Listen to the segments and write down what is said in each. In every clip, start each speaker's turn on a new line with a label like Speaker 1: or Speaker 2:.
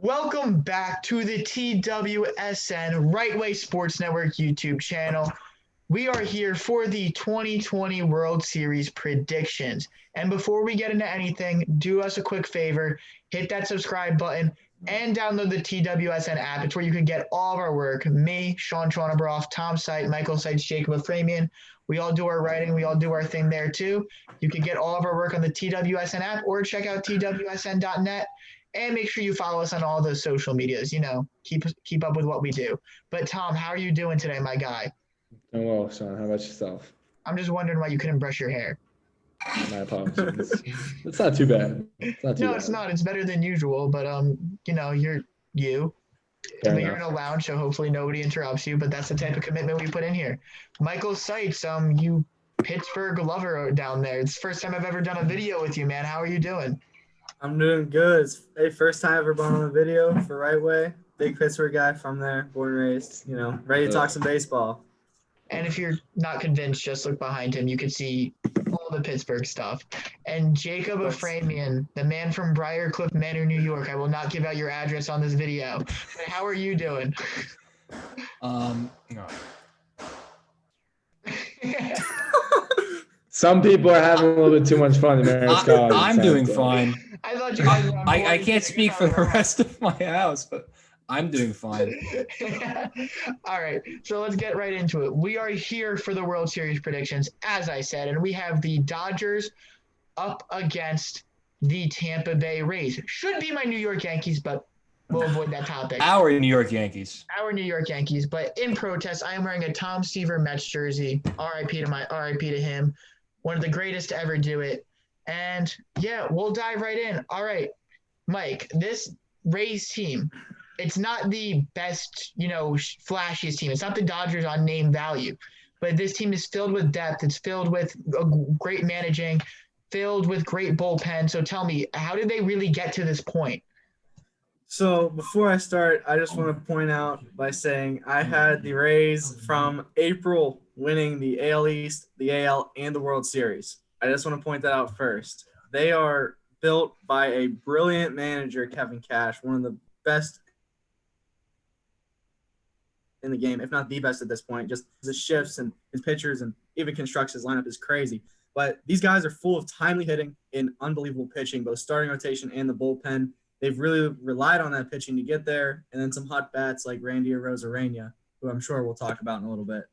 Speaker 1: Welcome back to the TWSN Right Way Sports Network YouTube channel. We are here for the 2020 World Series predictions. And before we get into anything, do us a quick favor, hit that subscribe button and download the TWSN app. It's where you can get all of our work. Me, Shaun Chornobroff, Tom Seipp, Seitz, Jacob Aframian. We all do our writing. We all do our thing there too. You can get all of our work on the TWSN app or check out TWSN.net. And make sure you follow us on all those social medias. Keep up with what we do. But Tom, how are you doing today, my guy?
Speaker 2: Oh, well, Shaun, how about yourself?
Speaker 1: I'm just wondering why you couldn't brush your hair.
Speaker 2: My apologies. It's not too bad.
Speaker 1: No, it's not. It's better than usual, but you're you.
Speaker 2: Fair
Speaker 1: But you're in
Speaker 2: enough.
Speaker 1: a lounge, so hopefully nobody interrupts you. But that's the type of commitment we put in here. Michael Seitz, you Pittsburgh lover down there. It's the first time I've ever done a video with you, man. How are you doing?
Speaker 3: I'm doing good. It's first time ever been on a video for Right Way. Big Pittsburgh guy from there, born and raised. Ready to talk some baseball.
Speaker 1: And if you're not convinced, just look behind him. You can see all the Pittsburgh stuff. And Jacob Aframian, the man from Briarcliff Manor, New York. I will not give out your address on this video. But how are you doing?
Speaker 4: No.
Speaker 2: Some people are having a little bit too much fun in America.
Speaker 4: I'm doing fine.
Speaker 1: I thought you guys were on
Speaker 4: I can't speak for the rest of my house, but I'm doing fine.
Speaker 1: All right, so let's get right into it. We are here for the World Series predictions, as I said, and we have the Dodgers up against the Tampa Bay Rays. Should be my New York Yankees, but we'll avoid that topic.
Speaker 4: Our New York Yankees.
Speaker 1: Our New York Yankees, but in protest, I am wearing a Tom Seaver Mets jersey. R.I.P. to him. One of the greatest to ever do it. And yeah, we'll dive right in. All right, Mike, this Rays team, it's not the best, flashiest team. It's not the Dodgers on name value, but this team is filled with depth. It's filled with great managing, filled with great bullpen. So tell me, how did they really get to this point?
Speaker 3: So before I start, I just want to point out by saying I had the Rays from April winning the AL East, the AL, and the World Series. I just want to point that out first. They are built by a brilliant manager, Kevin Cash, one of the best in the game, if not the best at this point. Just the shifts and his pitchers and even constructs his lineup is crazy. But these guys are full of timely hitting and unbelievable pitching, both starting rotation and the bullpen. They've really relied on that pitching to get there, and then some hot bats like Randy Arozarena, who I'm sure we'll talk about in a little bit.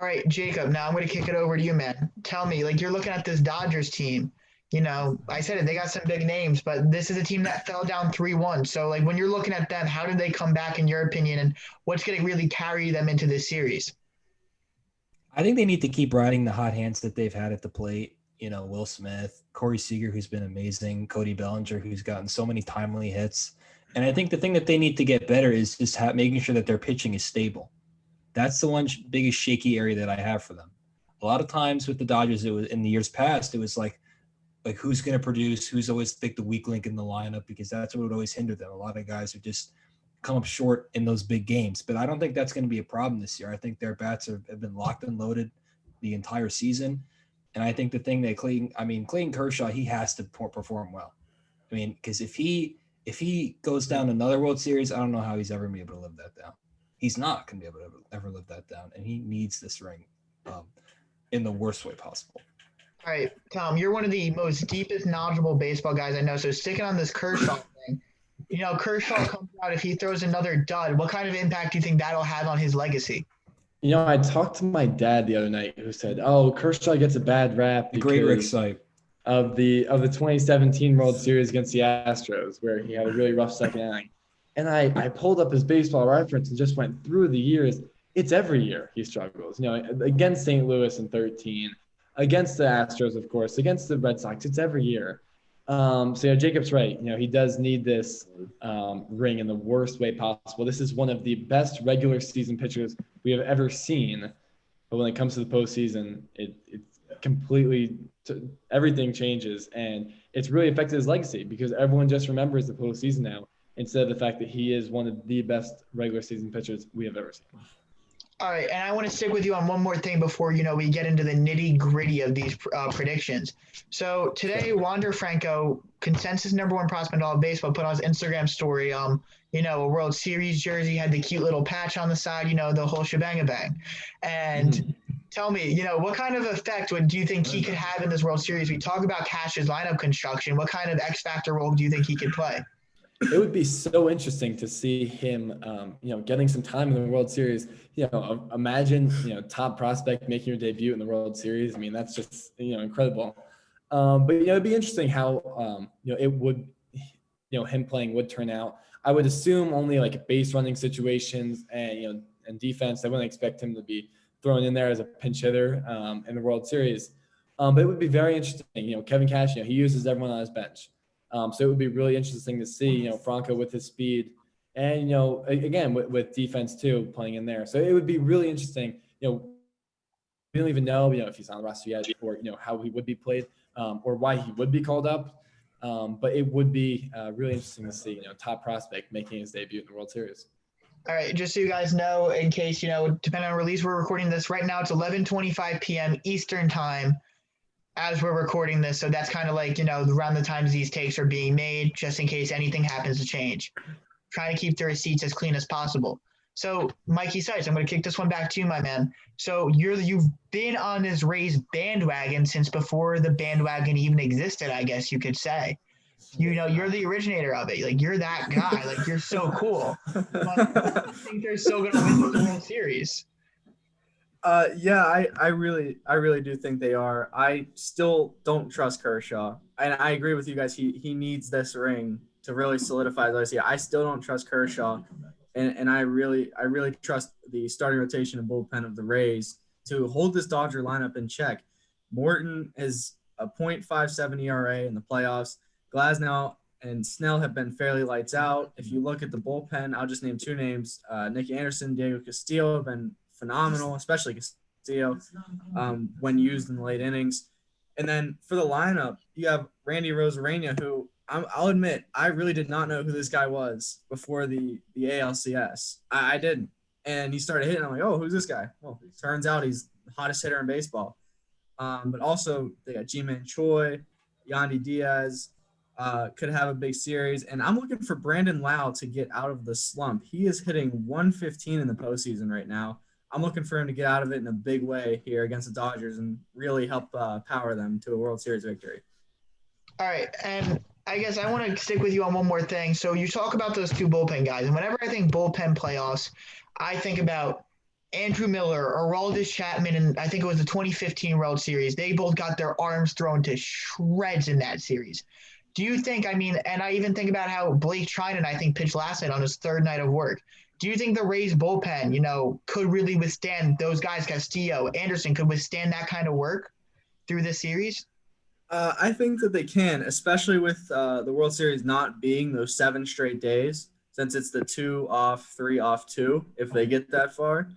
Speaker 1: All right, Jacob, now I'm going to kick it over to you, man. Tell me, you're looking at this Dodgers team. I said it, they got some big names, but this is a team that fell down 3-1. So, when you're looking at them, how did they come back in your opinion, and what's going to really carry them into this series?
Speaker 4: I think they need to keep riding the hot hands that they've had at the plate. Will Smith, Corey Seager, who's been amazing, Cody Bellinger, who's gotten so many timely hits. And I think the thing that they need to get better is just making sure that their pitching is stable. That's the one biggest shaky area that I have for them. A lot of times with the Dodgers, it was in the years past, it was like who's going to produce, who's always the weak link in the lineup, because that's what would always hinder them. A lot of guys would just come up short in those big games. But I don't think that's going to be a problem this year. I think their bats have been locked and loaded the entire season. And I think the thing that Clayton Kershaw, he has to perform well. Because if he goes down another World Series, I don't know how he's ever going to be able to live that down. He's not going to be able to ever live that down. And he needs this ring in the worst way possible.
Speaker 1: All right, Tom, you're one of the most deepest, knowledgeable baseball guys I know. So sticking on this Kershaw thing, Kershaw comes out, if he throws another dud, what kind of impact do you think that'll have on his legacy?
Speaker 2: I talked to my dad the other night who said, Kershaw gets a bad rap because
Speaker 4: Great Rick Sipe.
Speaker 2: of the 2017 World Series against the Astros, where he had a really rough second inning. And I pulled up his baseball reference and just went through the years. It's every year he struggles. Against St. Louis in 2013, against the Astros, of course, against the Red Sox. It's every year. Jacob's right. He does need this ring in the worst way possible. This is one of the best regular season pitchers we have ever seen. But when it comes to the postseason, it completely everything changes, and it's really affected his legacy because everyone just remembers the postseason now instead of the fact that he is one of the best regular season pitchers we have ever seen.
Speaker 1: All right, and I want to stick with you on one more thing before we get into the nitty gritty of these predictions. So today, Wander Franco, consensus number one prospect in all of baseball, put on his Instagram story, a World Series jersey, had the cute little patch on the side, the whole shebang bang. And tell me, what kind of effect do you think he could have in this World Series? We talk about Cash's lineup construction. What kind of X factor role do you think he could play?
Speaker 2: It would be so interesting to see him, getting some time in the World Series. Imagine, top prospect making your debut in the World Series. I mean, that's just, incredible. But it'd be interesting how, it would, him playing would turn out. I would assume only like base running situations and, and defense. I wouldn't expect him to be thrown in there as a pinch hitter in the World Series. But it would be very interesting. Kevin Cash, he uses everyone on his bench. So it would be really interesting to see, Franco with his speed and, again, with defense too, playing in there. So it would be really interesting. We don't even know, if he's on the roster yet or, how he would be played or why he would be called up. But it would be really interesting to see, top prospect making his debut in the World Series.
Speaker 1: All right, just so you guys know, in case, depending on release, we're recording this right now. It's 11:25 p.m. Eastern time as we're recording this. So that's kind of like, around the times these takes are being made, just in case anything happens to change. Trying to keep the receipts as clean as possible. So, Mikey Seitz, I'm going to kick this one back to you, my man. So you've been on this Rays bandwagon since before the bandwagon even existed, I guess you could say. You're the originator of it. Like, you're that guy. Like, you're so cool. But I think they're still going to win the World Series.
Speaker 3: Yeah, I really do think they are. I still don't trust Kershaw, and I agree with you guys. He needs this ring to really solidify those. Yeah, I still don't trust Kershaw, and I really trust the starting rotation and bullpen of the Rays to hold this Dodger lineup in check. Morton is a .57 ERA in the playoffs. Glasnow and Snell have been fairly lights out. If you look at the bullpen, I'll just name two names: Nicky Anderson, Diego Castillo have been phenomenal, especially Castillo when used in the late innings. And then for the lineup, you have Randy Rosarena, who I'll admit I really did not know who this guy was before the ALCS. I didn't, and he started hitting. I'm like, oh, who's this guy? Well, it turns out he's the hottest hitter in baseball. But also they got Ji-Man Choi, Yandy Diaz. Could have a big series. And I'm looking for Brandon Lau to get out of the slump. He is hitting 115 in the postseason right now. I'm looking for him to get out of it in a big way here against the Dodgers and really help power them to a World Series victory.
Speaker 1: All right, and I guess I want to stick with you on one more thing. So you talk about those two bullpen guys, and whenever I think bullpen playoffs, I think about Andrew Miller, Aroldis Chapman, and I think it was the 2015 World Series. They both got their arms thrown to shreds in that series. Do you think, and I even think about how Blake Trinan, I think, pitched last night on his third night of work. Do you think the Rays bullpen, could really withstand those guys, Castillo, Anderson, could withstand that kind of work through this series?
Speaker 3: I think that they can, especially with the World Series not being those 7 straight days, since it's the 2 off, 3 off, 2, if they get that far.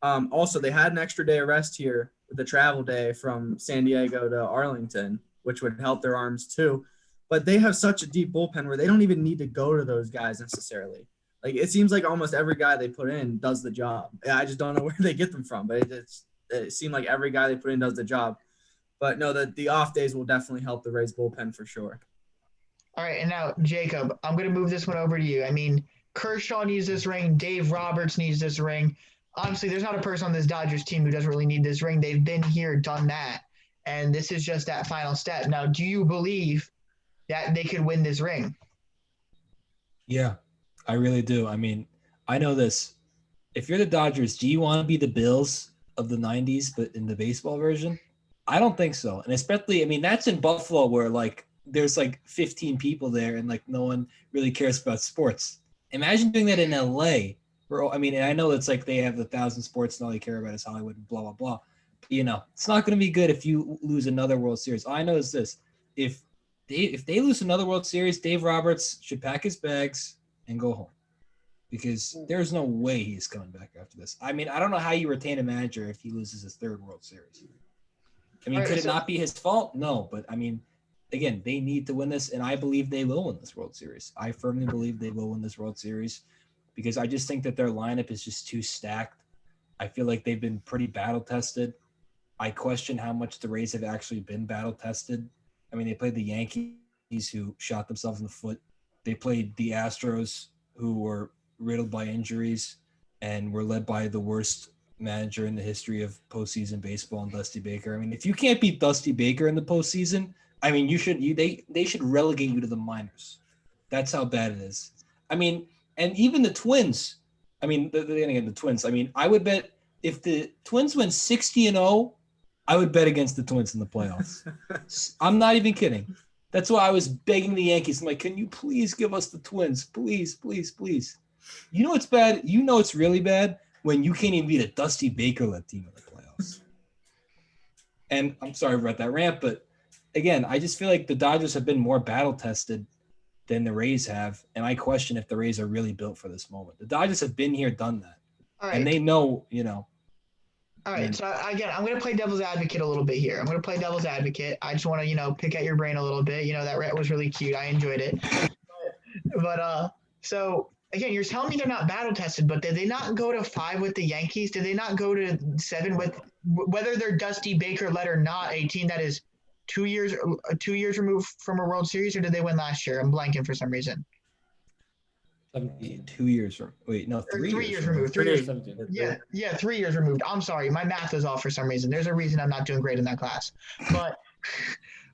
Speaker 3: Also, they had an extra day of rest here with the travel day from San Diego to Arlington, which would help their arms too. But they have such a deep bullpen where they don't even need to go to those guys necessarily. Like, it seems like almost every guy they put in does the job. I just don't know where they get them from, but it seemed like every guy they put in does the job. But no, the off days will definitely help the Rays bullpen for sure.
Speaker 1: All right, and now, Jacob, I'm going to move this one over to you. Kershaw needs this ring. Dave Roberts needs this ring. Honestly, there's not a person on this Dodgers team who doesn't really need this ring. They've been here, done that, and this is just that final step. Now, do you believe that they could win this ring?
Speaker 4: Yeah, I really do. I know this. If you're the Dodgers, do you want to be the Bills of the 90s, but in the baseball version? I don't think so. And especially, that's in Buffalo where, there's, 15 people there and, no one really cares about sports. Imagine doing that in L.A. where, and I know it's they have 1,000 sports and all they care about is Hollywood and blah, blah, blah. But, it's not going to be good if you lose another World Series. All I know is this. If they lose another World Series, Dave Roberts should pack his bags and go home because there's no way he's coming back after this. I don't know how you retain a manager if he loses his 3rd World Series. Could it not be his fault? No, but again, they need to win this, and I believe they will win this World Series. I firmly believe they will win this World Series because I just think that their lineup is just too stacked. I feel like they've been pretty battle tested. I question how much the Rays have actually been battle tested. I mean, they played the Yankees, who shot themselves in the foot. They played the Astros, who were riddled by injuries and were led by the worst manager in the history of postseason baseball, and Dusty Baker. I mean, if you can't beat Dusty Baker in the postseason, I mean, they should relegate you to the minors. That's how bad it is. I mean, and even the Twins. I mean, the Twins. I mean, I would bet if the Twins went 60-0, I would bet against the Twins in the playoffs. I'm not even kidding. That's why I was begging the Yankees. I'm like, can you please give us the Twins? Please, please, please. You know it's bad. You know it's really bad when you can't even beat a Dusty Baker-led team in the playoffs. And I'm sorry about that rant, but again, I just feel like the Dodgers have been more battle-tested than the Rays have, and I question if the Rays are really built for this moment. The Dodgers have been here, done that.
Speaker 1: All right.
Speaker 4: And they know,
Speaker 1: All right, so again, I'm going to play devil's advocate a little bit here. I'm going to play devil's advocate. I just want to, pick at your brain a little bit. That rant was really cute. I enjoyed it. But so again, you're telling me they're not battle tested, but did they not go to 5 with the Yankees? Did they not go to 7 with, whether they're Dusty Baker led or not, a team that is 2 years removed from a World Series, or did they win last year? I'm blanking for some reason.
Speaker 4: 2 years from wait, no, 3
Speaker 1: years removed. 3 years.
Speaker 2: 17.
Speaker 1: Yeah, 3 years removed. I'm sorry, my math is off for some reason. There's a reason I'm not doing great in that class. But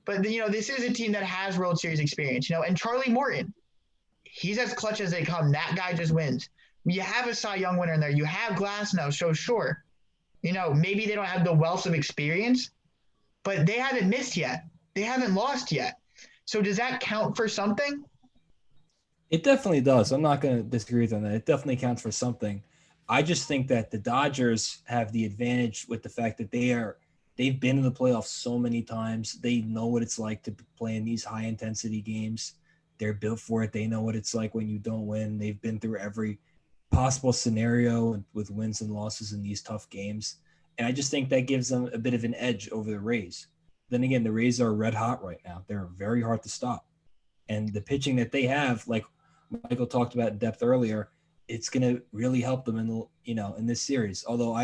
Speaker 1: this is a team that has World Series experience, and Charlie Morton, he's as clutch as they come. That guy just wins. You have a Cy Young winner in there. You have Glass now, so sure. Maybe they don't have the wealth of experience, but they haven't missed yet. They haven't lost yet. So does that count for something?
Speaker 4: It definitely does. I'm not going to disagree with that. It definitely counts for something. I just think that the Dodgers have the advantage with the fact that they've been in the playoffs so many times. They know what it's like to play in these high intensity games. They're built for it. They know what it's like when you don't win. They've been through every possible scenario with wins and losses in these tough games. And I just think that gives them a bit of an edge over the Rays. Then again, the Rays are red hot right now. They're very hard to stop. And the pitching that they have, like Michael talked about in depth earlier, it's going to really help them in this series. Although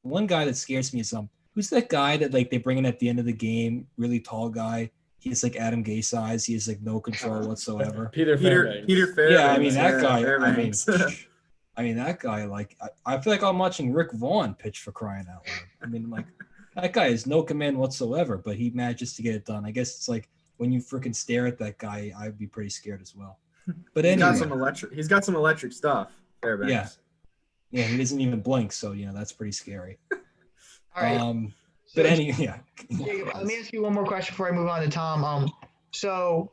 Speaker 4: one guy that scares me is who's that guy that they bring in at the end of the game, really tall guy. He's like Adam Gay size. He has no control whatsoever.
Speaker 2: Peter Fairbanks.
Speaker 4: Yeah, I mean that guy. I mean that guy. I feel like I'm watching Rick Vaughn pitch, for crying out loud. I mean, that guy has no command whatsoever, but he manages to get it done. I guess it's like when you freaking stare at that guy, I'd be pretty scared as well. But anyway,
Speaker 3: he's got some electric stuff. Fairbanks.
Speaker 4: Yeah, he doesn't even blink, so that's pretty scary.
Speaker 1: All right.
Speaker 4: But anyway, yeah.
Speaker 1: Jacob, let me ask you one more question before I move on to Tom. So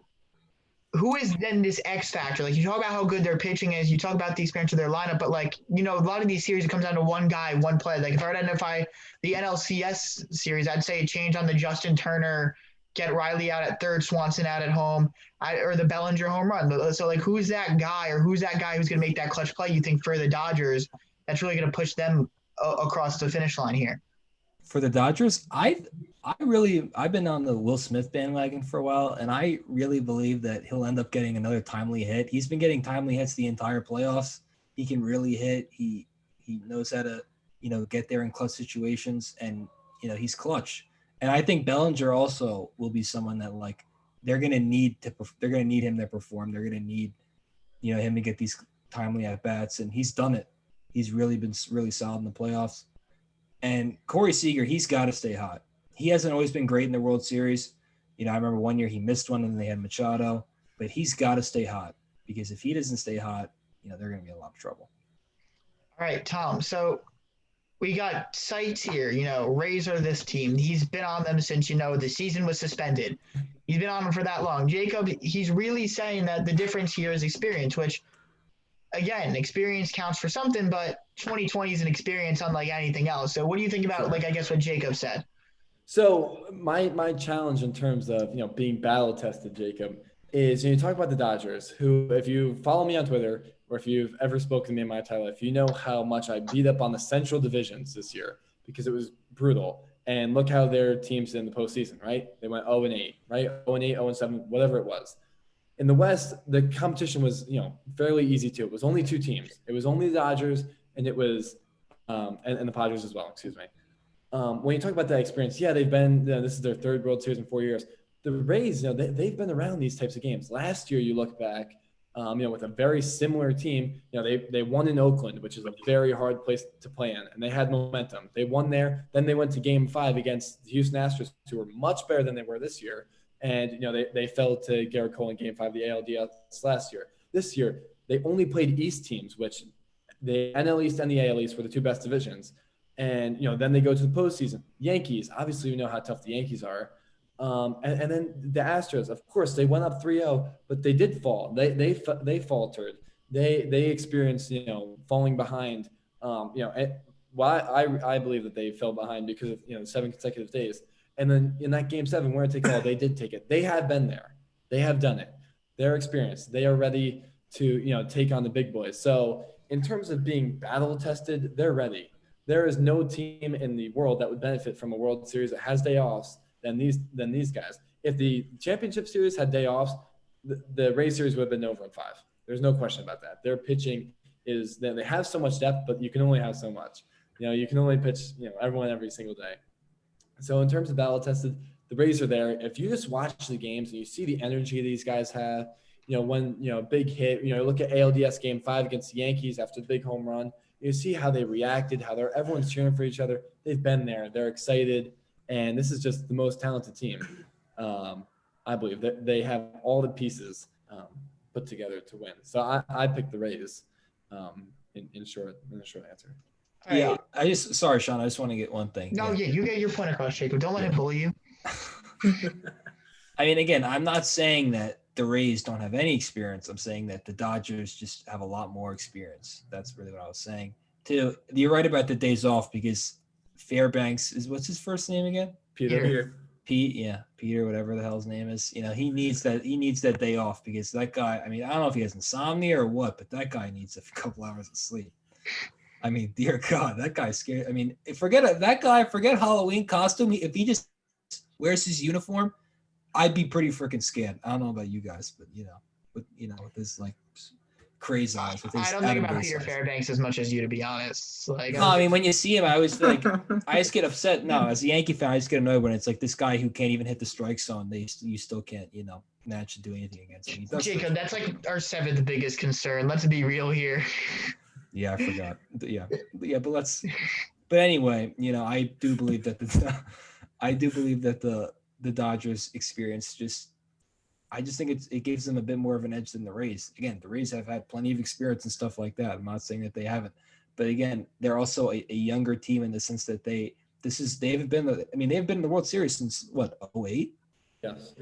Speaker 1: who is then this X factor? You talk about how good their pitching is, you talk about the experience of their lineup, but a lot of these series, it comes down to one guy, one play. If I were to identify the NLCS series, I'd say a change on the Justin Turner, get Riley out at third, Swanson out at home, or the Bellinger home run. So who's that guy, or who's that guy who's going to make that clutch play, you think, for the Dodgers that's really going to push them across the finish line here?
Speaker 4: For the Dodgers, I've been on the Will Smith bandwagon for a while, and I really believe that he'll end up getting another timely hit. He's been getting timely hits the entire playoffs. He can really hit. He knows how to, get there in clutch situations, and he's clutch. And I think Bellinger also will be someone that they're going to need him to perform. They're going to need, him to get these timely at bats, and he's done it. He's really been really solid in the playoffs. And Corey Seager, he's got to stay hot. He hasn't always been great in the World Series. I remember one year he missed one and they had Machado, but he's got to stay hot, because if he doesn't stay hot, they're going to be in a lot of trouble.
Speaker 1: All right, Tom. So we got Seitz here. Rays are this team. He's been on them since, the season was suspended. He's been on them for that long. Jacob, he's really saying that the difference here is experience, which, again, experience counts for something, but 2020 is an experience unlike anything else. So what do you think about, I guess what Jacob said?
Speaker 2: So my challenge in terms of, being battle tested, Jacob, is you talk about the Dodgers, who, if you follow me on Twitter or if you've ever spoken to me in my entire life, you know how much I beat up on the Central divisions this year because it was brutal. And look how their teams did in the postseason, right? They went 0-8, right? 0-8, 0-7, whatever it was. In the West, the competition was, fairly easy too. It was only 2 teams. It was only the Dodgers, and it was and the Padres as well. Excuse me. When you talk about that experience, yeah, they've been. This is their third World Series in 4 years. The Rays, they've been around these types of games. Last year, you look back, with a very similar team, they won in Oakland, which is a very hard place to play in, and they had momentum. They won there. Then they went to Game 5 against the Houston Astros, who were much better than they were this year. And, they fell to Garrett Cole in Game 5 of the ALDS last year. This year, they only played East teams, which the NL East and the AL East were the two best divisions. And, then they go to the postseason. Yankees, obviously, we know how tough the Yankees are. And then the Astros, of course, they went up 3-0, but they did fall. They faltered. They experienced, falling behind. I believe that they fell behind because of 7 consecutive days. And then in that Game 7, where it take all, they did take it. They have been there. They have done it. They're experienced. They are ready to take on the big boys. So in terms of being battle tested, they're ready. There is no team in the world that would benefit from a World Series that has day offs than these guys. If the championship series had day offs, the Rays series would have been over in 5. There's no question about that. Their pitching they have so much depth, but you can only have so much. You can only pitch everyone every single day. So in terms of battle tested, the Rays are there. If you just watch the games and you see the energy these guys have, when big hit, look at ALDS Game 5 against the Yankees after the big home run. You see how they reacted, how everyone's cheering for each other. They've been there. They're excited. And this is just the most talented team. I believe that they have all the pieces put together to win. So I picked the Rays in a short answer.
Speaker 4: Yeah, sorry, Shaun. I just want to get one thing.
Speaker 1: No, yeah, you get your point across, Jacob. Don't let him bully you.
Speaker 4: I mean, again, I'm not saying that the Rays don't have any experience. I'm saying that the Dodgers just have a lot more experience. That's really what I was saying. You're right about the days off because Fairbanks what's his first name again?
Speaker 3: Peter.
Speaker 4: Peter, whatever the hell his name is. He needs that day off because that guy, I mean, I don't know if he has insomnia or what, but that guy needs a couple hours of sleep. I mean, dear God, that guy's scary. I mean, forget Halloween costume. If he just wears his uniform, I'd be pretty freaking scared. I don't know about you guys, but with his like crazy eyes.
Speaker 1: I don't think about Peter Fairbanks as much as you, to be honest. Like,
Speaker 4: no, I mean, when you see him, I always feel like I just get upset. No, as a Yankee fan, I just get annoyed when it's like this guy who can't even hit the strike zone. You still can't, manage to do anything against him.
Speaker 1: Jacob, that's like our 7th biggest concern. Let's be real here.
Speaker 4: Yeah, I forgot. Yeah, but anyway, I do believe that the Dodgers experience I just think it gives them a bit more of an edge than the Rays. Again, the Rays have had plenty of experience and stuff like that. I'm not saying that they haven't, but again, they're also a younger team in the sense that they've been in the World Series since what, 2008?
Speaker 2: Yes.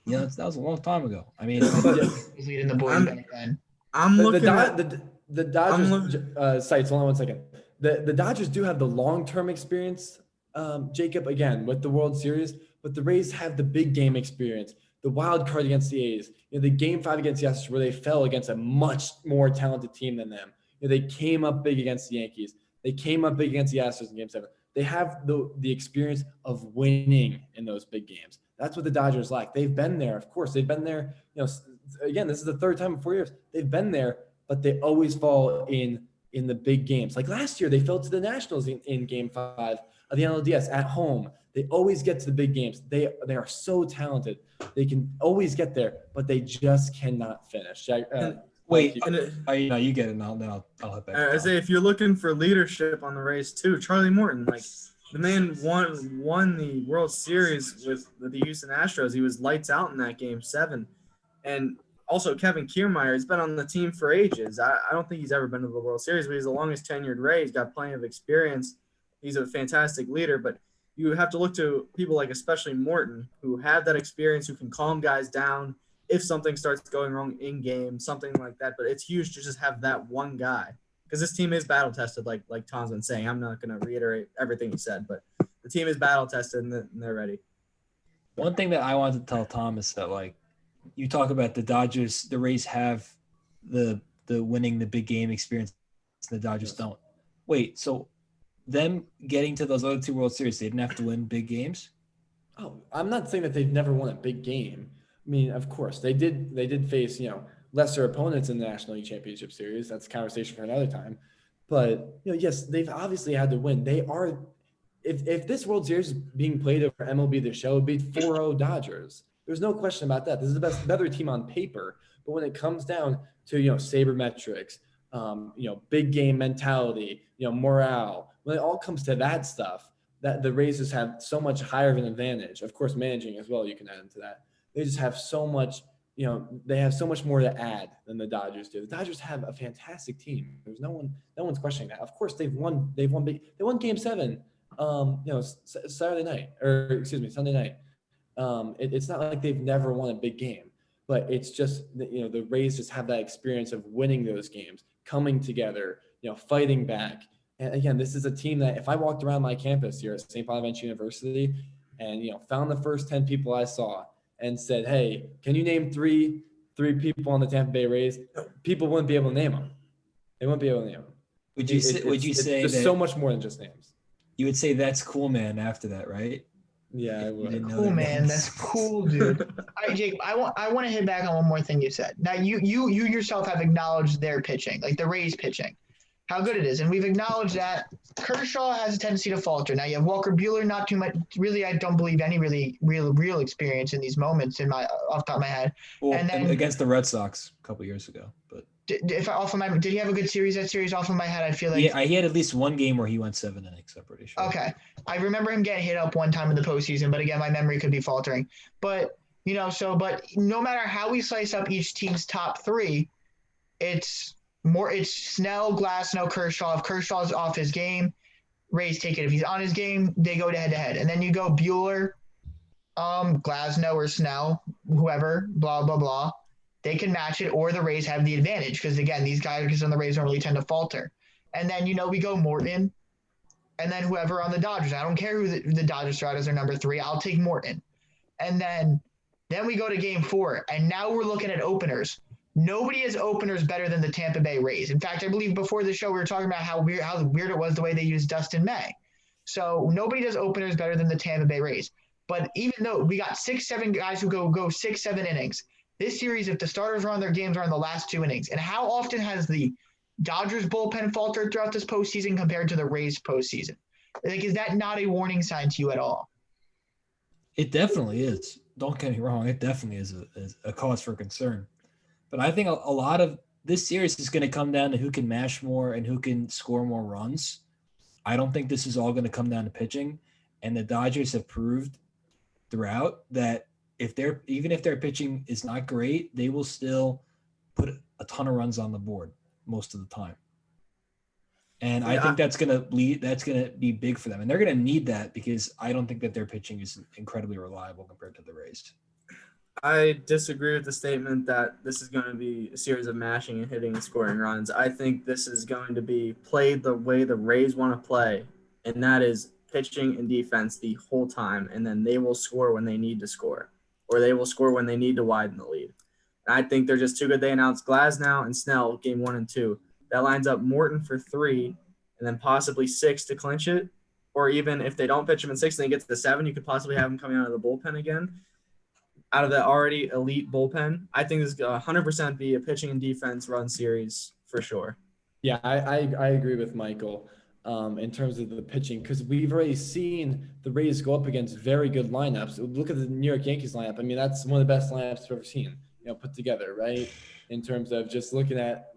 Speaker 4: Yeah, that was a long time ago. I mean,
Speaker 1: leading the boys back then.
Speaker 3: I'm looking at
Speaker 2: the Dodgers. Seitz, hold on 1 second. The Dodgers do have the long-term experience, Jacob, again with the World Series, but the Rays have the big game experience. The wild card against the A's, the Game 5 against the Astros, where they fell against a much more talented team than them. They came up big against the Yankees. They came up big against the Astros in Game 7. They have the experience of winning in those big games. That's what the Dodgers lack. They've been there, of course. They've been there. Again, this is the third time in 4 years. They've been there, but they always fall in the big games. Like last year, they fell to the Nationals in Game 5 of the NLDS at home. They always get to the big games. They are so talented. They can always get there, but they just cannot finish.
Speaker 4: Wait, you get it now. Then I'll hit back.
Speaker 3: I say if you're looking for leadership on the Rays too, Charlie Morton, like the man won the World Series with the Houston Astros. He was lights out in that Game 7, and also Kevin Kiermaier has been on the team for ages. I don't think he's ever been to the World Series, but he's the longest tenured Ray. He's got plenty of experience. He's a fantastic leader, but you have to look to people like especially Morton who have that experience, who can calm guys down if something starts going wrong in game, something like that. But it's huge to just have that one guy because this team is battle tested, like Tom's been saying. I'm not going to reiterate everything he said, but the team is battle tested and they're ready.
Speaker 4: One thing that I wanted to tell Tom is that, like, you talk about the Dodgers, the Rays have the winning the big game experience, the Dodgers don't. Wait, so them getting to those other two World Series, they didn't have to win big games?
Speaker 2: Oh, I'm not saying that they've never won a big game. I mean, of course, they did face, lesser opponents in the National League Championship Series. That's a conversation for another time. But, yes, they've obviously had to win. They are – if this World Series is being played over MLB The Show, it would be 4-0 Dodgers. There's no question about that. This is the better team on paper. But when it comes down to, sabermetrics, big game mentality, morale, when it all comes to that stuff, that the Rays just have so much higher of an advantage. Of course, managing as well, you can add into that. They just have so much – they have so much more to add than the Dodgers do. The Dodgers have a fantastic team. There's no one's questioning that. Of course, they won Game 7, Sunday night. It's not like they've never won a big game, but it's just the Rays just have that experience of winning those games, coming together, fighting back. And again, this is a team that if I walked around my campus here at St. Bonaventure University and found the first 10 people I saw and said, hey, can you name three people on the Tampa Bay Rays? People wouldn't be able to name them. They wouldn't be able to name them.
Speaker 4: Would you say
Speaker 2: there's so much more than just names?
Speaker 4: You would say that's cool, man, after that, right?
Speaker 2: Yeah, I would.
Speaker 1: Cool, man. That's cool, dude. All right, Jake, I want to hit back on one more thing you said. Now, you yourself have acknowledged their pitching, like the Rays pitching, how good it is. And we've acknowledged that Kershaw has a tendency to falter. Now, you have Walker Buehler, not too much. Really, I don't believe any really real experience in these moments off the top of my head.
Speaker 4: Well, and then against the Red Sox a couple years ago. But
Speaker 1: did he have a good series? That series off of my head, I feel like.
Speaker 4: Yeah, he had at least one game where he went 7 innings, I'm pretty sure.
Speaker 1: Okay. I remember him getting hit up one time in the postseason, but again, my memory could be faltering. But, but no matter how we slice up each team's top three, it's Snell, Glasnow, Kershaw. If Kershaw's off his game, Rays take it. If he's on his game, they go head-to-head. And then you go Buehler, Glasnow or Snell, whoever, blah, blah, blah. They can match it, or the Rays have the advantage because, again, these guys on the Rays don't really tend to falter. And then, we go Morton, and then whoever on the Dodgers. I don't care who the Dodgers throw out as their number 3. I'll take Morton. And then we go to Game 4, and now we're looking at openers. Nobody has openers better than the Tampa Bay Rays. In fact, I believe before the show we were talking about how weird it was the way they used Dustin May. So nobody does openers better than the Tampa Bay Rays. But even though we got 6-7 guys who go 6-7 innings, this series, if the starters are on their games, are in the last 2 innings. And how often has the Dodgers bullpen faltered throughout this postseason compared to the Rays postseason? Like, is that not a warning sign to you at all?
Speaker 4: It definitely is. Don't get me wrong. It definitely is a cause for concern. But I think a lot of this series is going to come down to who can mash more and who can score more runs. I don't think this is all going to come down to pitching. And the Dodgers have proved throughout that even if their pitching is not great, they will still put a ton of runs on the board most of the time. And I think that's going to be big for them. And they're going to need that because I don't think that their pitching is incredibly reliable compared to the Rays.
Speaker 3: I disagree with the statement that this is going to be a series of mashing and hitting and scoring runs. I think this is going to be played the way the Rays want to play, and that is pitching and defense the whole time, and then they will score when they need to score, or they will score when they need to widen the lead. And I think they're just too good. They announced Glasnow and Snell game 1 and 2. That lines up Morton for 3 and then possibly 6 to clinch it, or even if they don't pitch him in 6 and they get to the 7, you could possibly have him coming out of the bullpen again. Out of that already elite bullpen, I think this is going to 100% be a pitching and defense run series for sure.
Speaker 2: Yeah, I agree with Michael in terms of the pitching because we've already seen the Rays go up against very good lineups. Look at the New York Yankees lineup. I mean, that's one of the best lineups I've ever seen, put together, right? In terms of just looking at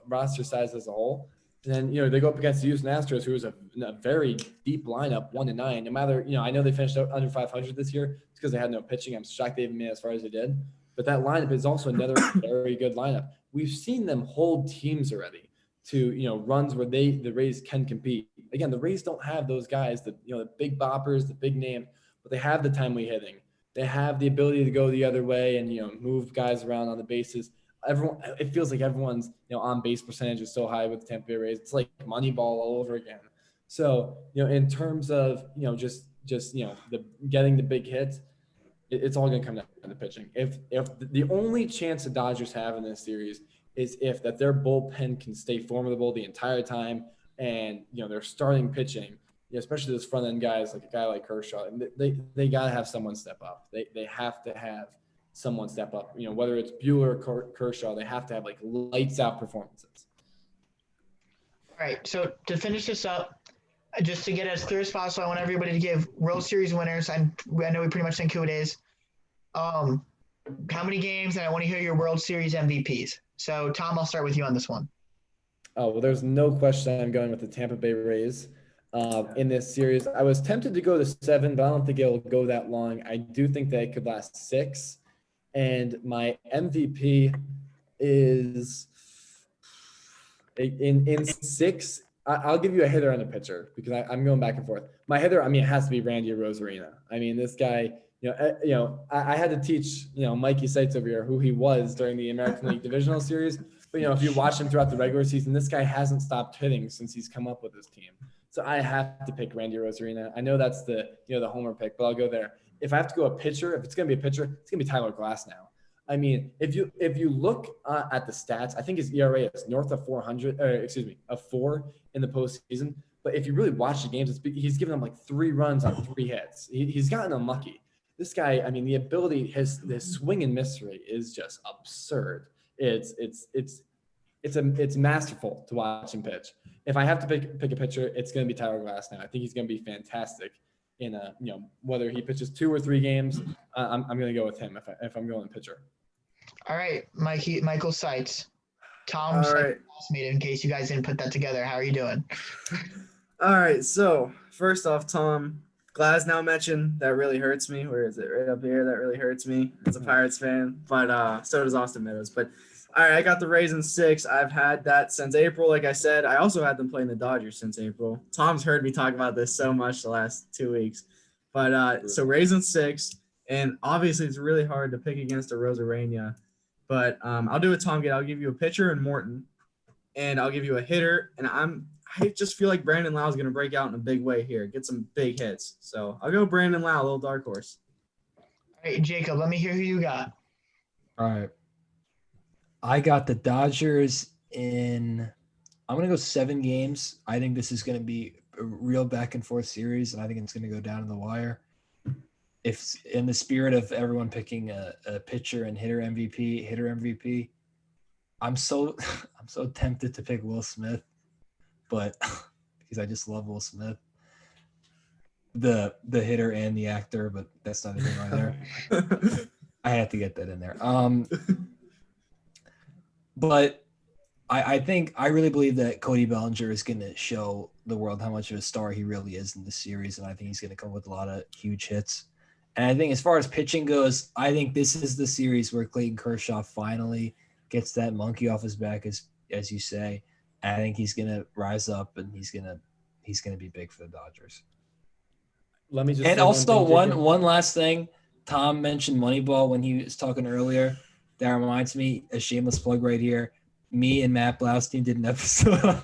Speaker 2: roster size as a whole. And then, they go up against the Houston Astros, who is a very deep lineup, 1-9. No matter, I know they finished out under 500 this year. It's because they had no pitching. I'm shocked they even made as far as they did. But that lineup is also another very good lineup. We've seen them hold teams already to, runs where the Rays can compete. Again, the Rays don't have those guys, the big boppers, the big name, but they have the timely hitting. They have the ability to go the other way and, move guys around on the bases. It feels like everyone's on base percentage is so high with the Tampa Bay Rays. It's like Moneyball all over again. So in terms of just the getting the big hits, it's all going to come down to pitching. If the only chance the Dodgers have in this series is if that their bullpen can stay formidable the entire time, and they're starting pitching, especially those front end guys like a guy like Kershaw, and they got to have someone step up. They have to have someone step up, whether it's Buehler or Kershaw, they have to have like lights out performances.
Speaker 1: All right, so to finish this up, just to get it as clear as possible, I want everybody to give World Series winners. I know we pretty much think who it is. How many games, and I want to hear your World Series MVPs. So, Tom, I'll start with you on this one.
Speaker 2: Oh, well, there's no question I'm going with the Tampa Bay Rays in this series. I was tempted to go to 7, but I don't think it'll go that long. I do think that it could last 6. And my MVP is in 6. I'll give you a hitter and a pitcher because I'm going back and forth. My hitter, I mean, it has to be Randy Arozarena. I mean, this guy, I had to teach, Mikey Seitz over here who he was during the American League Divisional Series. But, if you watch him throughout the regular season, this guy hasn't stopped hitting since he's come up with his team. So I have to pick Randy Arozarena. I know that's the homer pick, but I'll go there. If I have to go a pitcher, if it's going to be a pitcher, it's going to be Tyler Glass now. I mean, if you look at the stats, I think his ERA is north of 4 in the postseason. But if you really watch the games, he's given them like 3 runs on 3 hits. He's gotten unlucky. This guy, I mean, the ability, his swing and miss rate is just absurd. It's masterful to watch him pitch. If I have to pick a pitcher, it's going to be Tyler Glass now. I think he's going to be fantastic in whether he pitches 2 or 3 games. I'm going to go with him if I'm going pitcher.
Speaker 1: All right, Michael Seitz. Tom Seipp, in case you guys didn't put that together. How are you doing?
Speaker 3: All right, so first off, Tom, Glasnow mentioned that really hurts me. Where is it? Right up here. That really hurts me as a Pirates fan. But so does Austin Meadows. But all right, I got the Rays in 6. I've had that since April. Like I said, I also had them playing the Dodgers since April. Tom's heard me talk about this so much the last 2 weeks. But so Rays in 6, and obviously it's really hard to pick against a Rosarena. But I'll do what Tom did. I'll give you a pitcher and Morton, and I'll give you a hitter. And I just feel like Brandon Lau is going to break out in a big way here, get some big hits. So I'll go Brandon Lau, a little dark horse.
Speaker 1: All right, Jacob, let me hear who you got.
Speaker 4: All right. I got the Dodgers I'm going to go 7 games. I think this is going to be a real back and forth series, and I think it's going to go down to the wire. If in the spirit of everyone picking a pitcher and hitter MVP, I'm so tempted to pick Will Smith, but because I just love Will Smith, the hitter and the actor, but that's not even right there. I had to get that in there. But I really believe that Cody Bellinger is going to show the world how much of a star he really is in this series, and I think he's going to come with a lot of huge hits. And I think as far as pitching goes, I think this is the series where Clayton Kershaw finally gets that monkey off his back, as you say. And I think he's going to rise up, and he's going to be big for the Dodgers.
Speaker 2: Let me just
Speaker 4: and also one last thing. Tom mentioned Moneyball when he was talking earlier. That reminds me, a shameless plug right here. Me and Matt Blaustein did an episode on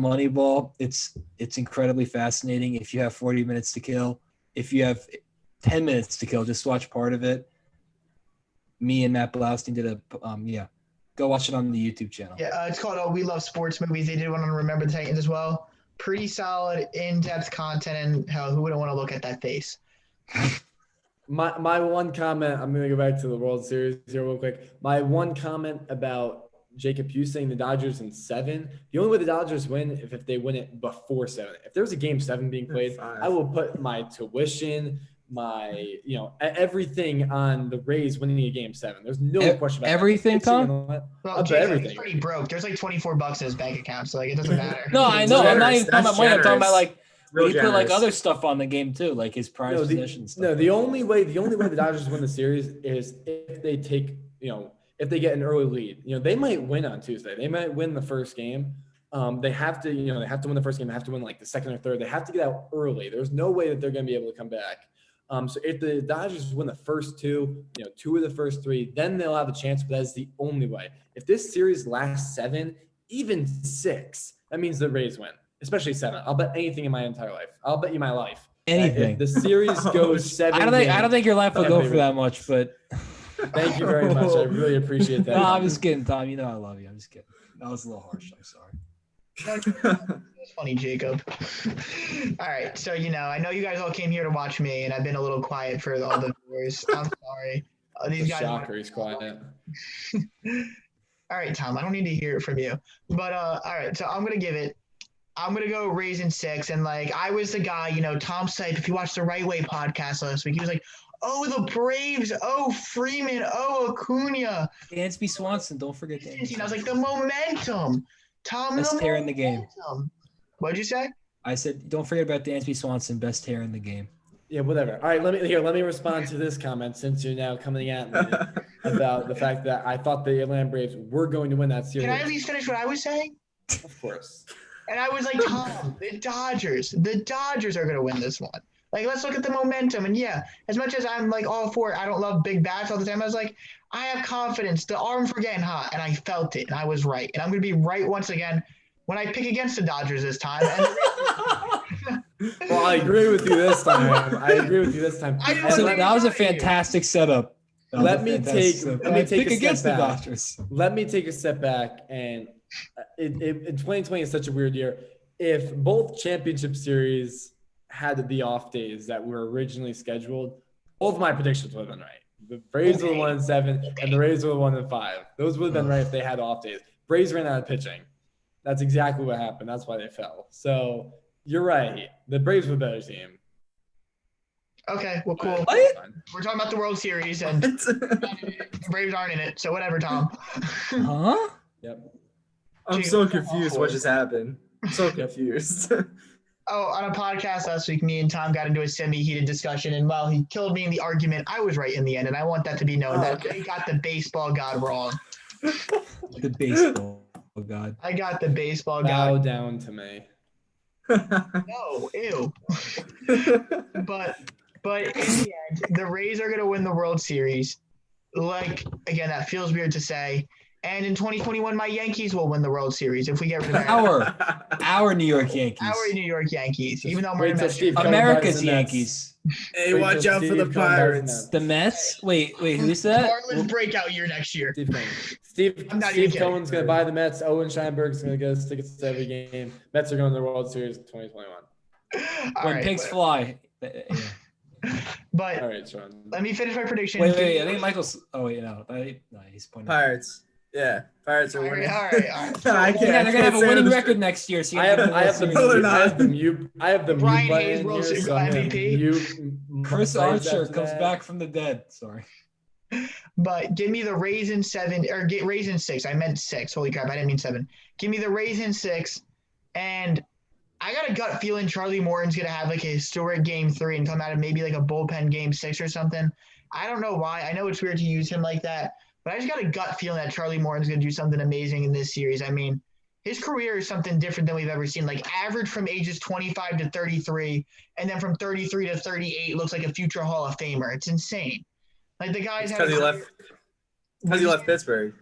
Speaker 4: Moneyball. It's incredibly fascinating. If you have 40 minutes to kill, if you have 10 minutes to kill, just watch part of it. Me and Matt Blaustein did go watch it on the YouTube channel.
Speaker 1: Yeah, it's called We Love Sports Movies. They did one on Remember the Titans as well. Pretty solid, in-depth content, and hell, who wouldn't want to look at that face?
Speaker 2: My one comment, I'm going to go back to the World Series here real quick. My one comment about Jacob, you saying the Dodgers in 7. The only way the Dodgers win if they win it before 7. If there was a game 7 being played, I will put my tuition, my everything on the Rays winning a game 7. There's no question about
Speaker 4: everything,
Speaker 2: that.
Speaker 4: Tom.
Speaker 1: Well, Jacob, he's pretty broke. There's like $24 in his bank account, so like it doesn't matter.
Speaker 4: No, I know. I'm not even talking about money. I'm talking about like.
Speaker 3: Real
Speaker 4: he put like other stuff on the game too, like his prize possessions.
Speaker 2: The only way the Dodgers win the series is if they take, if they get an early lead. They might win on Tuesday. They might win the first game. They have to, they have to win the first game. They have to win like the second or third. They have to get out early. There's no way that they're going to be able to come back. So if the Dodgers win the first 2, 2 of the first 3, then they'll have a chance. But that's the only way. If this series lasts 7, even 6, that means the Rays win. Especially 7. I'll bet anything in my entire life. I'll bet you my life.
Speaker 4: Anything.
Speaker 2: If the series goes 7.
Speaker 4: I don't think your life will go for that much, but
Speaker 2: thank you very much. I really appreciate that.
Speaker 4: No, I'm just kidding, Tom. You know I love you. I'm just kidding. That was a little harsh. I'm sorry.
Speaker 1: That's funny, Jacob. All right, so I know you guys all came here to watch me, and I've been a little quiet for all the viewers. I'm sorry. These guys.
Speaker 2: Shocker, he's quiet.
Speaker 1: All right, Tom, I don't need to hear it from you. But all right, so I'm gonna go Raisin 6. And like I was the guy, Tom Seipp, if you watched the Right Way podcast last week, he was like, oh, the Braves, oh, Freeman, oh, Acuna.
Speaker 4: Dansby Swanson, don't forget Dansby.
Speaker 1: I was like, the momentum. Tom,
Speaker 4: best hair in the game.
Speaker 1: What'd you say?
Speaker 4: I said, don't forget about Dansby Swanson, best hair in the game.
Speaker 2: Yeah, whatever. All right, let me respond to this comment since you're now coming at me about the fact that I thought the Atlanta Braves were going to win that series.
Speaker 1: Can I at least finish what I was saying?
Speaker 2: Of course.
Speaker 1: And I was like, Tom, the Dodgers are going to win this one. Like, let's look at the momentum. And yeah, as much as I'm like all for it, I don't love big bats all the time. I was like, I have confidence. The arms were getting hot, and I felt it, and I was right. And I'm going to be right once again when I pick against the Dodgers this time.
Speaker 2: Well, I agree with you this time.
Speaker 4: So that was a fantastic setup.
Speaker 2: Let me take a step back.
Speaker 4: Dodgers.
Speaker 2: Let me take a step back. And in 2020 is such a weird year. If both championship series had the off days that were originally scheduled, both of my predictions would have been right. The Braves were the 1-7, and the Rays were the 1-5. Those would have been right if they had off days. Braves ran out of pitching. That's exactly what happened. That's why they fell. So you're right. The Braves were a better team.
Speaker 1: Okay, well, cool. We're talking about the World Series, and the Braves aren't in it, so whatever, Tom.
Speaker 4: Huh?
Speaker 2: Yep.
Speaker 3: I'm so confused what just happened. I'm so confused.
Speaker 1: Oh, on a podcast last week, me and Tom got into a semi-heated discussion, and while he killed me in the argument, I was right in the end, and I want that to be known that I got the baseball god wrong.
Speaker 4: The baseball god.
Speaker 1: I got the baseball
Speaker 2: Bow
Speaker 1: god.
Speaker 2: down to me.
Speaker 1: No, ew. But in the end, the Rays are going to win the World Series. Like, again, that feels weird to say. And in 2021, my Yankees will win the World Series if we get rid of
Speaker 4: our New York Yankees.
Speaker 1: Our New York Yankees. Even though
Speaker 4: America's Yankees.
Speaker 3: Hey, watch out for the Pirates.
Speaker 4: The Mets? Wait, who's that?
Speaker 1: Marlins breakout year next year.
Speaker 2: Steve Cohen's going to buy the Mets. Owen Scheinberg's going to get us tickets to every game. Mets are going to the World Series in 2021.
Speaker 4: When pigs fly.
Speaker 1: But
Speaker 2: all right, Sean.
Speaker 1: Let me finish my prediction.
Speaker 4: Wait. I think Michael's. Oh wait, no, he's pointing.
Speaker 3: Pirates. Yeah, Pirates are winning.
Speaker 1: All right.
Speaker 3: I can't.
Speaker 4: They're gonna have a winning record next year. So
Speaker 2: I have the mute.
Speaker 1: Brian Hayes World Series
Speaker 4: MVP. Chris Archer comes back from the dead. Sorry.
Speaker 1: But give me the Raisin 7 or get Raisin 6. I meant 6. Holy crap, I didn't mean 7. Give me the Raisin 6, and I got a gut feeling Charlie Morton's going to have like a historic game 3 and come out of maybe like a bullpen game 6 or something. I don't know why. I know it's weird to use him like that, but I just got a gut feeling that Charlie Morton's going to do something amazing in this series. I mean, his career is something different than we've ever seen. Like average from ages 25 to 33, and then from 33 to 38 looks like a future Hall of Famer. It's insane. Like the guy's
Speaker 3: because he left Pittsburgh.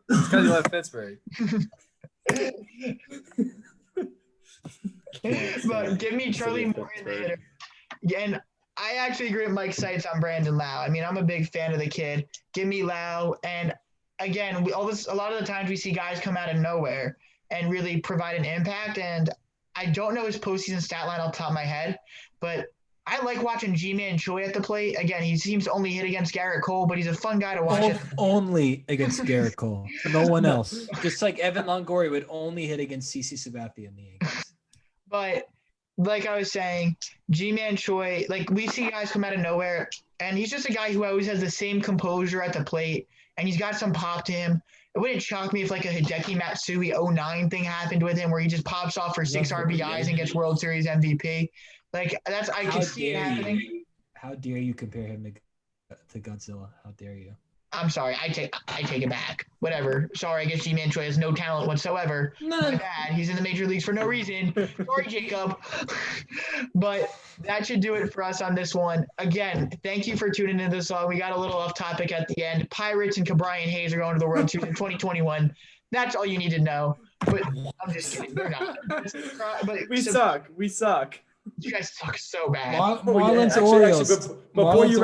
Speaker 3: It's because he left Pittsburgh.
Speaker 1: But give me Charlie Morton the hitter. And I actually agree with Mike Seitz on Brandon Lau. I mean, I'm a big fan of the kid. Give me Lau. And again, a lot of the times we see guys come out of nowhere and really provide an impact. And I don't know his postseason stat line off the top of my head, but I like watching G-Man Choi at the plate. Again, he seems to only hit against Garrett Cole, but he's a fun guy to watch.
Speaker 4: Only against Garrett Cole. No one else. Just like Evan Longoria would only hit against CC Sabathia in the Yankees.
Speaker 1: But like I was saying, G-Man Choi, like we see guys come out of nowhere, and he's just a guy who always has the same composure at the plate, and he's got some pop to him. It wouldn't shock me if like a Hideki Matsui 09 thing happened with him where he just pops off for 6 RBIs and gets World Series MVP. Like I can see it happening.
Speaker 4: How dare you compare him to Godzilla? How dare you?
Speaker 1: I'm sorry. I take it back. Whatever. Sorry, I guess G-Man Choi has no talent whatsoever. My bad. He's in the major leagues for no reason. Sorry, Jacob. But that should do it for us on this one. Again, thank you for tuning into this song. We got a little off topic at the end. Pirates and Brian Hayes are going to the World Series in 2021. That's all you need to know. But I'm just kidding. They're not. But
Speaker 3: we suck. We suck.
Speaker 1: You guys suck so bad.
Speaker 4: Marlins Orioles.
Speaker 2: Before you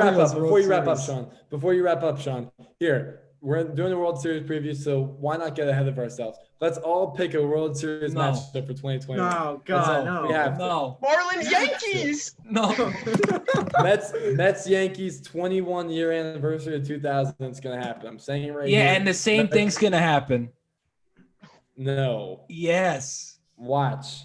Speaker 2: wrap up, Sean. Here, we're doing a World Series preview, so why not get ahead of ourselves? Let's all pick a World Series matchup for 2020.
Speaker 3: No, God, no.
Speaker 2: We have
Speaker 1: Marlins Yankees.
Speaker 4: No.
Speaker 2: Mets Yankees 21-year anniversary of 2000. It's gonna happen. I'm saying it right here.
Speaker 4: Yeah, and the same thing's gonna happen.
Speaker 2: No.
Speaker 4: Yes.
Speaker 2: Watch.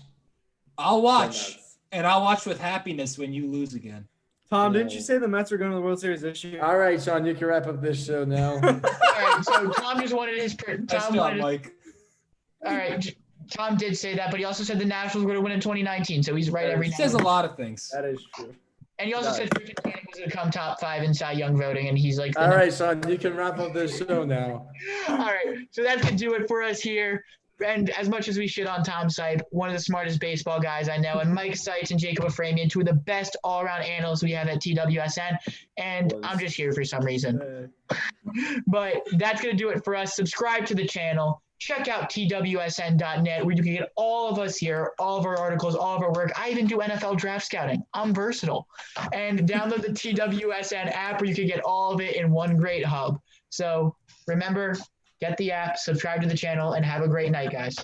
Speaker 4: I'll
Speaker 2: The
Speaker 4: watch.
Speaker 2: Mets.
Speaker 4: And I'll watch with happiness when you lose again.
Speaker 3: Tom,
Speaker 2: No.
Speaker 3: didn't you say the Mets were going to the World Series this year?
Speaker 2: All right, Sean, you can wrap up this show now.
Speaker 1: All right, so Tom just wanted his.
Speaker 4: Nice job, Mike.
Speaker 1: All right, Tom did say that, but he also said the Nationals were going to win in 2019, so he's right every
Speaker 4: He
Speaker 1: now
Speaker 4: says a
Speaker 1: and then.
Speaker 4: lot of things.
Speaker 3: That is true.
Speaker 1: And he also said Griffin Canning was going to come top 5 in Cy Young voting, and he's like,
Speaker 2: All right, Sean, you can wrap up this show now.
Speaker 1: All right, so that's going to do it for us here. And as much as we shit on Tom Seipp, one of the smartest baseball guys I know, and Mike Seitz and Jacob Aframian, two of the best all-around analysts we have at TWSN, and I'm just here for some reason. But that's going to do it for us. Subscribe to the channel. Check out TWSN.net where you can get all of us here, all of our articles, all of our work. I even do NFL draft scouting. I'm versatile. And download the TWSN app where you can get all of it in one great hub. So remember, get the app, subscribe to the channel, and have a great night, guys.